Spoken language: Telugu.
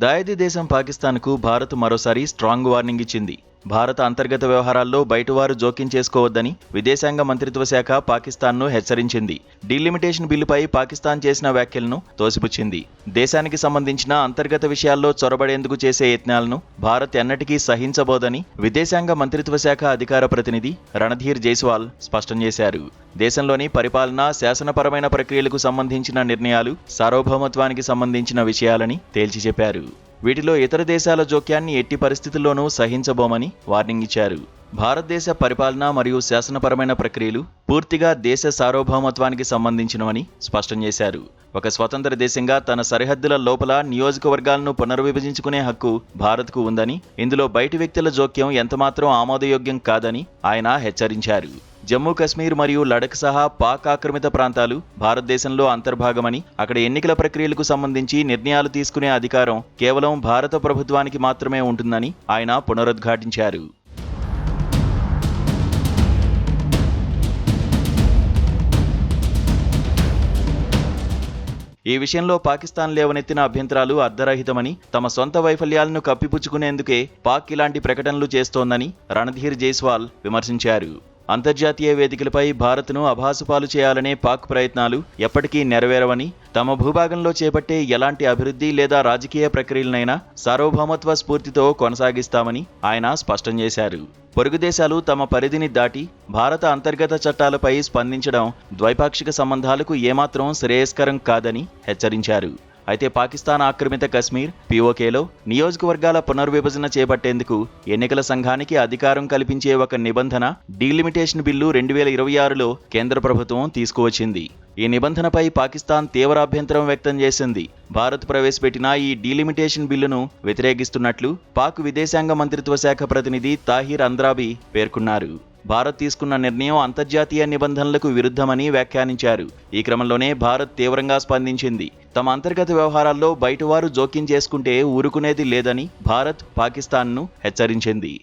దాయాది దేశం పాకిస్తాన్కు భారత్ మరోసారి స్ట్రాంగ్ వార్నింగ్ ఇచ్చింది. భారత అంతర్గత వ్యవహారాల్లో బయటవారు జోక్యం చేసుకోవద్దని విదేశాంగ మంత్రిత్వ శాఖ పాకిస్తాన్ను హెచ్చరించింది. డీలిమిటేషన్ బిల్లుపై పాకిస్తాన్ చేసిన వ్యాఖ్యలను తోసిపుచ్చింది. దేశానికి సంబంధించిన అంతర్గత విషయాల్లో చొరబడేందుకు చేసే యత్నాలను భారత్ ఎన్నటికీ సహించబోదని విదేశాంగ మంత్రిత్వ శాఖ అధికార ప్రతినిధి రణధీర్ జైస్వాల్ స్పష్టం చేశారు. దేశంలోని పరిపాలన, శాసనపరమైన ప్రక్రియలకు సంబంధించిన నిర్ణయాలు సార్వభౌమత్వానికి సంబంధించిన విషయాలని తేల్చి చెప్పారు. వీటిలో ఇతర దేశాల జోక్యాన్ని ఎట్టి పరిస్థితుల్లోనూ సహించబోమని వార్నింగ్ ఇచ్చారు. భారతదేశ పరిపాలన మరియు శాసనపరమైన ప్రక్రియలు పూర్తిగా దేశ సార్వభౌమత్వానికి సంబంధించినవని స్పష్టం చేశారు. ఒక స్వతంత్ర దేశంగా తన సరిహద్దుల లోపల నియోజకవర్గాలను పునర్విభజించుకునే హక్కు భారత్కు ఉందని, ఇందులో బయటి వ్యక్తుల జోక్యం ఎంతమాత్రం ఆమోదయోగ్యం కాదని ఆయన హెచ్చరించారు. జమ్మూ కశ్మీర్ మరియు లడఖ్ సహా పాక్ ఆక్రమిత ప్రాంతాలు భారతదేశంలో అంతర్భాగమని, అక్కడ ఎన్నికల ప్రక్రియలకు సంబంధించి నిర్ణయాలు తీసుకునే అధికారం కేవలం భారత ప్రభుత్వానికి మాత్రమే ఉంటుందని ఆయన పునరుద్ఘాటించారు. ఈ విషయంలో పాకిస్తాన్ లేవనెత్తిన అభ్యంతరాలు అర్ధరహితమని, తమ సొంత వైఫల్యాలను కప్పిపుచ్చుకునేందుకే పాక్ ఇలాంటి ప్రకటనలు చేస్తోందని రణధీర్ జైస్వాల్ విమర్శించారు. అంతర్జాతీయ వేదికలపై భారత్ను అభాసుపాలు చేయాలనే పాక్ ప్రయత్నాలు ఎప్పటికీ నెరవేరవని, తమ భూభాగంలో చేపట్టే ఎలాంటి అభివృద్ధి లేదా రాజకీయ ప్రక్రియలనైనా సార్వభౌమత్వ స్ఫూర్తితో కొనసాగిస్తామని ఆయన స్పష్టం చేశారు. పొరుగు దేశాలు తమ పరిధిని దాటి భారత అంతర్గత చట్టాలపై స్పందించడం ద్వైపాక్షిక సంబంధాలకు ఏమాత్రం శ్రేయస్కరం కాదని హెచ్చరించారు. అయితే పాకిస్తాన్ ఆక్రమిత కశ్మీర్, పీఓకేలో నియోజకవర్గాల పునర్విభజన చేపట్టేందుకు ఎన్నికల సంఘానికి అధికారం కల్పించే ఒక నిబంధన డీలిమిటేషన్ బిల్లు 2026లో కేంద్ర ప్రభుత్వం తీసుకువచ్చింది. ఈ నిబంధనపై పాకిస్తాన్ తీవ్ర అభ్యంతరం వ్యక్తం చేసింది. భారత్ ప్రవేశపెట్టిన ఈ డీలిమిటేషన్ బిల్లును వ్యతిరేకిస్తున్నట్లు పాక్ విదేశాంగ మంత్రిత్వ శాఖ ప్రతినిధి తాహిర్ అంద్రాబీ పేర్కొన్నారు. భారత్ తీసుకున్న నిర్ణయం అంతర్జాతీయ నిబంధనలకు విరుద్ధమని వ్యాఖ్యానించారు. ఈ క్రమంలోనే భారత్ తీవ్రంగా స్పందించింది. తమ అంతర్గత వ్యవహారాల్లో బయటవారు జోక్యం చేసుకుంటే ఊరుకునేది లేదని భారత్ పాకిస్తాన్ను హెచ్చరించింది.